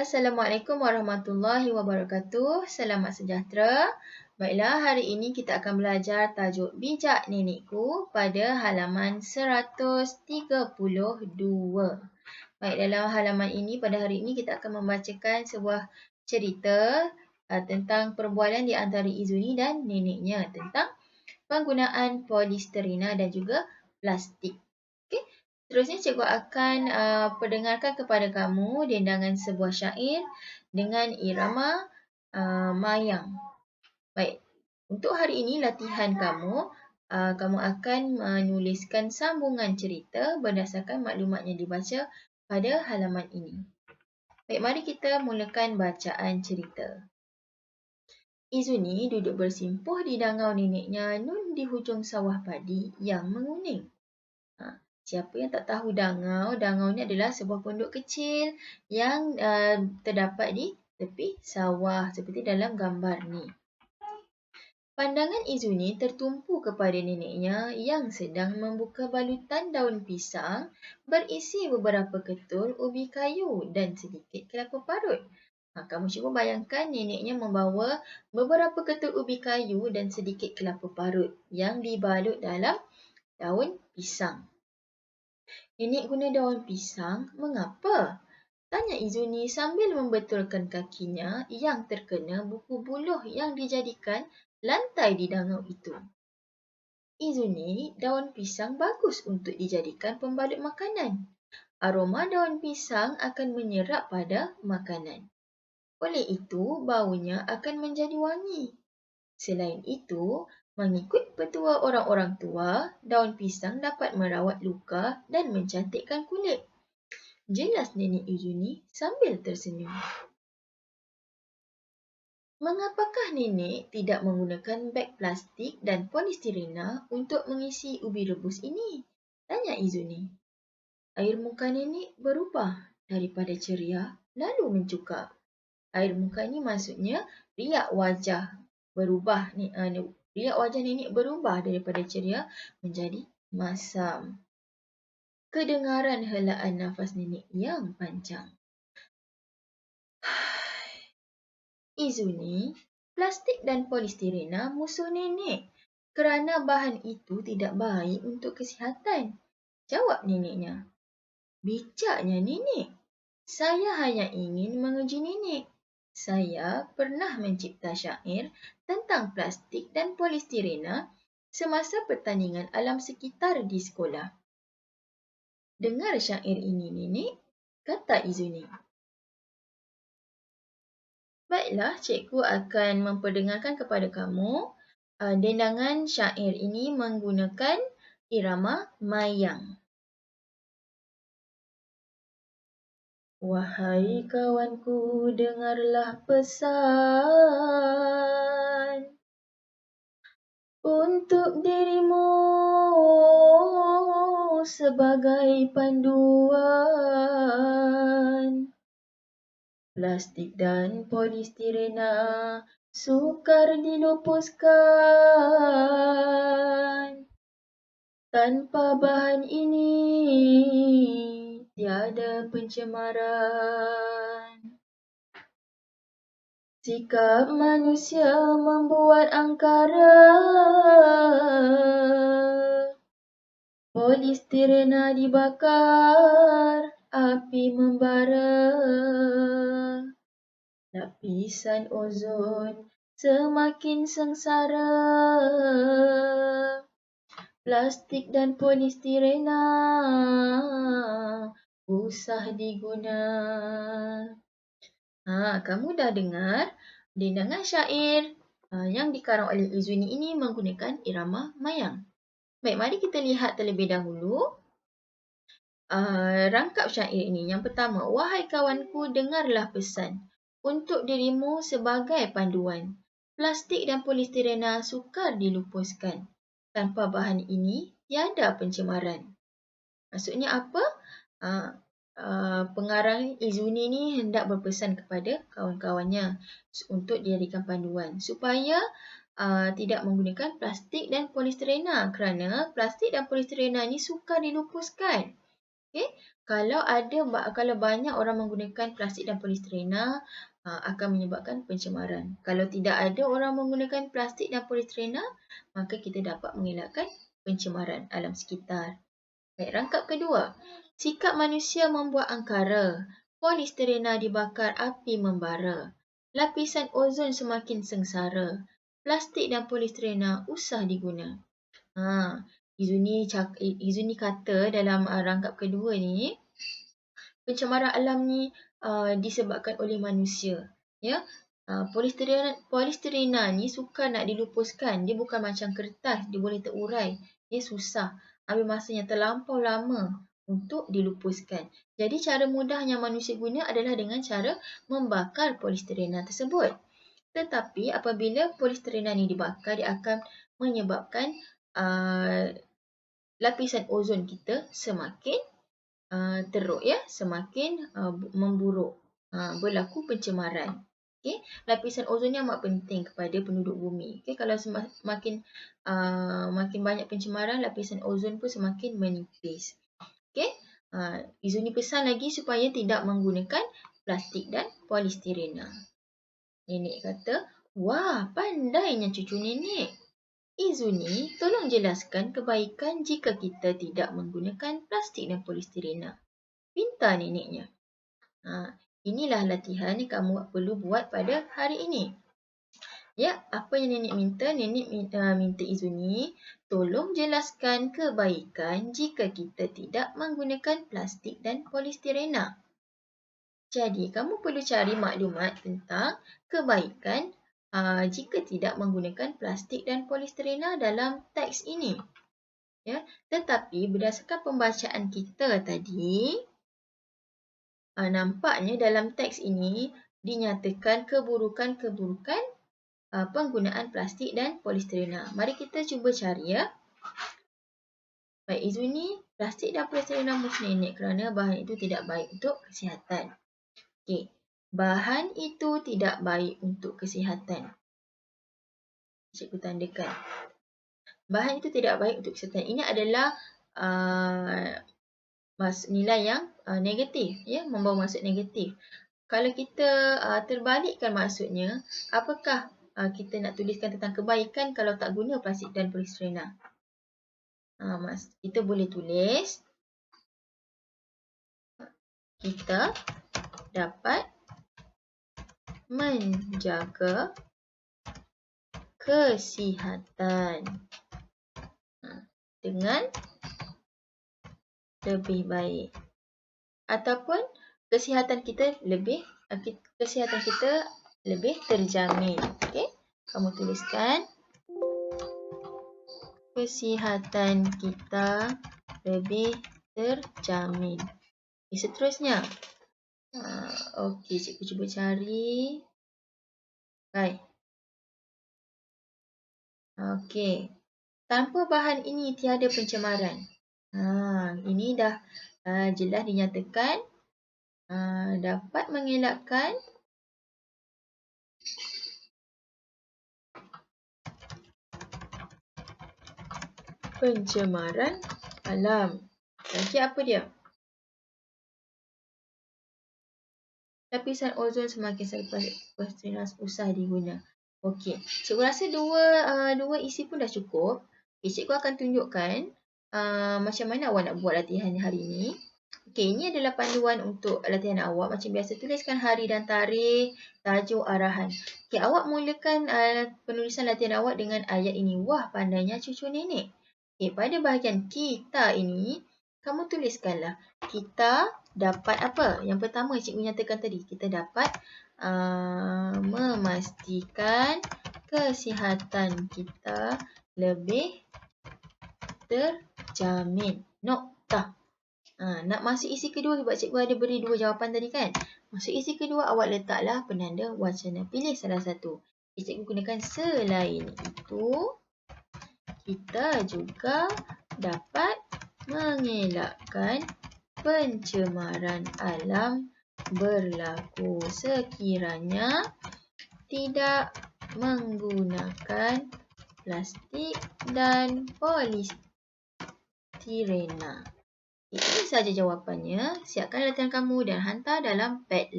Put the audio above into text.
Assalamualaikum warahmatullahi wabarakatuh. Selamat sejahtera. Baiklah, hari ini kita akan belajar tajuk Bijak Nenekku pada halaman 132. Baik, dalam halaman ini, pada hari ini kita akan membacakan sebuah cerita tentang perbualan di antara Izuni dan neneknya tentang penggunaan polisterina dan juga plastik. Okey. Seterusnya, cikgu akan perdengarkan kepada kamu dendangan sebuah syair dengan irama mayang. Baik, untuk hari ini latihan kamu, kamu akan menuliskan sambungan cerita berdasarkan maklumat yang dibaca pada halaman ini. Baik, mari kita mulakan bacaan cerita. Izuni duduk bersimpuh di dangau neneknya Nun di hujung sawah padi yang menguning. Siapa yang tak tahu dangau? Dangau ni adalah sebuah pondok kecil yang terdapat di tepi sawah seperti dalam gambar ni. Pandangan Izuni tertumpu kepada neneknya yang sedang membuka balutan daun pisang berisi beberapa ketul ubi kayu dan sedikit kelapa parut. Kamu cuba bayangkan neneknya membawa beberapa ketul ubi kayu dan sedikit kelapa parut yang dibalut dalam daun pisang. Nenek guna daun pisang, mengapa? Tanya Izuni sambil membetulkan kakinya yang terkena buku buluh yang dijadikan lantai di dangau itu. Izuni, daun pisang bagus untuk dijadikan pembalut makanan. Aroma daun pisang akan menyerap pada makanan. Oleh itu, baunya akan menjadi wangi. Selain itu, mengikut petua orang-orang tua, daun pisang dapat merawat luka dan mencantikkan kulit. Jelas Nenek Izuni sambil tersenyum. Mengapakah nenek tidak menggunakan beg plastik dan polistirena untuk mengisi ubi rebus ini? Tanya Izuni. Air muka nenek berubah daripada ceria lalu mencukar. Air muka ni maksudnya riak wajah berubah. Riak wajah nenek berubah daripada ceria menjadi masam. Kedengaran helaan nafas nenek yang panjang. Izuni, plastik dan polistirena musuh nenek kerana bahan itu tidak baik untuk kesihatan. Jawab neneknya. Bijaknya nenek. Saya hanya ingin menguji nenek. Saya pernah mencipta syair tentang plastik dan polistirena semasa pertandingan alam sekitar di sekolah. Dengar syair ini nenek, kata Izuni. Baiklah, cikgu akan memperdengarkan kepada kamu dendangan syair ini menggunakan irama mayang. Wahai kawanku, dengarlah pesan untuk dirimu sebagai panduan. Plastik dan polistirena sukar dilupuskan. Tanpa bahan ini tiada pencemaran. Sikap manusia membuat angkara. Polistirena dibakar, api membara. Lapisan ozon semakin sengsara. Plastik dan polistirena usah diguna. Kamu dah dengar dendangan syair yang dikarang oleh Izuni ini menggunakan irama mayang. Baik, mari kita lihat terlebih dahulu rangkap syair ini. Yang pertama, wahai kawanku, dengarlah pesan untuk dirimu sebagai panduan. Plastik dan polistirena sukar dilupuskan. Tanpa bahan ini, tiada pencemaran. Maksudnya apa? Pengarang Izuni ni hendak berpesan kepada kawan-kawannya untuk dijadikan panduan supaya tidak menggunakan plastik dan polistirena kerana plastik dan polistirena ni sukar dilupuskan. Okay? Kalau banyak orang menggunakan plastik dan polistirena, akan menyebabkan pencemaran. Kalau tidak ada orang menggunakan plastik dan polistirena, maka kita dapat mengelakkan pencemaran alam sekitar. Baik, rangkap kedua. Sikap manusia membuat angkara. Polistirena dibakar, api membara. Lapisan ozon semakin sengsara. Plastik dan polistirena usah diguna. Izuni kata dalam rangkap kedua ni, pencemaran alam ni disebabkan oleh manusia. Ya, polistirena ni sukar nak dilupuskan. Dia bukan macam kertas, dia boleh terurai. Dia susah. Ambil masa yang terlampau lama untuk dilupuskan. Jadi cara mudah yang manusia guna adalah dengan cara membakar polistirena tersebut. Tetapi apabila polistirena ni dibakar, dia akan menyebabkan lapisan ozon kita semakin teruk, ya, semakin memburuk, berlaku pencemaran. Okay? Lapisan ozon ni amat penting kepada penduduk bumi. Okay? Kalau makin banyak pencemaran, lapisan ozon pun semakin menipis. Okay? Izuni pesan lagi supaya tidak menggunakan plastik dan polistirena. Nenek kata, wah, pandainya cucu nenek. Izuni, tolong jelaskan kebaikan jika kita tidak menggunakan plastik dan polistirena. Pintar neneknya. Inilah latihan yang kamu perlu buat pada hari ini. Ya, apa yang nenek minta? Nenek minta Izuni, tolong jelaskan kebaikan jika kita tidak menggunakan plastik dan polistirena. Jadi, kamu perlu cari maklumat tentang kebaikan jika tidak menggunakan plastik dan polistirena dalam teks ini. Ya, tetapi berdasarkan pembacaan kita tadi, nampaknya dalam teks ini dinyatakan keburukan-keburukan penggunaan plastik dan polistirena. Mari kita cuba cari, ya. Baik, Izuni, plastik dan polistirena musuh nenek kerana bahan itu tidak baik untuk kesihatan. Okey, bahan itu tidak baik untuk kesihatan. Cikgu tandakan. Bahan itu tidak baik untuk kesihatan. Ini adalah nilai yang negatif, ya, membawa maksud negatif. Kalau kita terbalikkan maksudnya, apakah kita nak tuliskan tentang kebaikan kalau tak guna plastik dan polistirena? Kita boleh tulis, kita dapat menjaga kesihatan dengan lebih baik, ataupun kesihatan kita lebih terjamin. Okey, kamu tuliskan kesihatan kita lebih terjamin. Seterusnya, okey, cikgu cuba cari. Baik. Okey, tanpa bahan ini tiada pencemaran. Ini dah jelas dinyatakan dapat mengelakkan pencemaran alam. Lagi apa dia? Lapisan ozon semakin polistirena usah diguna. Okey, cikgu rasa dua isi pun dah cukup. Cikgu akan tunjukkan macam mana awak nak buat latihan hari ini. Okey, ini adalah panduan untuk latihan awak. Macam biasa, tuliskan hari dan tarikh, tajuk, arahan. Okey, awak mulakan penulisan latihan awak dengan ayat ini. Wah, pandainya cucu nenek. Okey, pada bahagian kita ini, kamu tuliskanlah. Kita dapat apa? Yang pertama cikgu nyatakan tadi. Kita dapat memastikan kesihatan kita lebih terjamin. Noktah. Nak masuk isi kedua sebab cikgu ada beri 2 jawapan tadi kan. Masuk isi kedua awak letaklah penanda wacana. Pilih salah satu. Cikgu gunakan selain itu, kita juga dapat mengelakkan pencemaran alam berlaku sekiranya tidak menggunakan plastik dan polistirena. Itu sahaja jawapannya. Siapkan latihan kamu dan hantar dalam Padlet.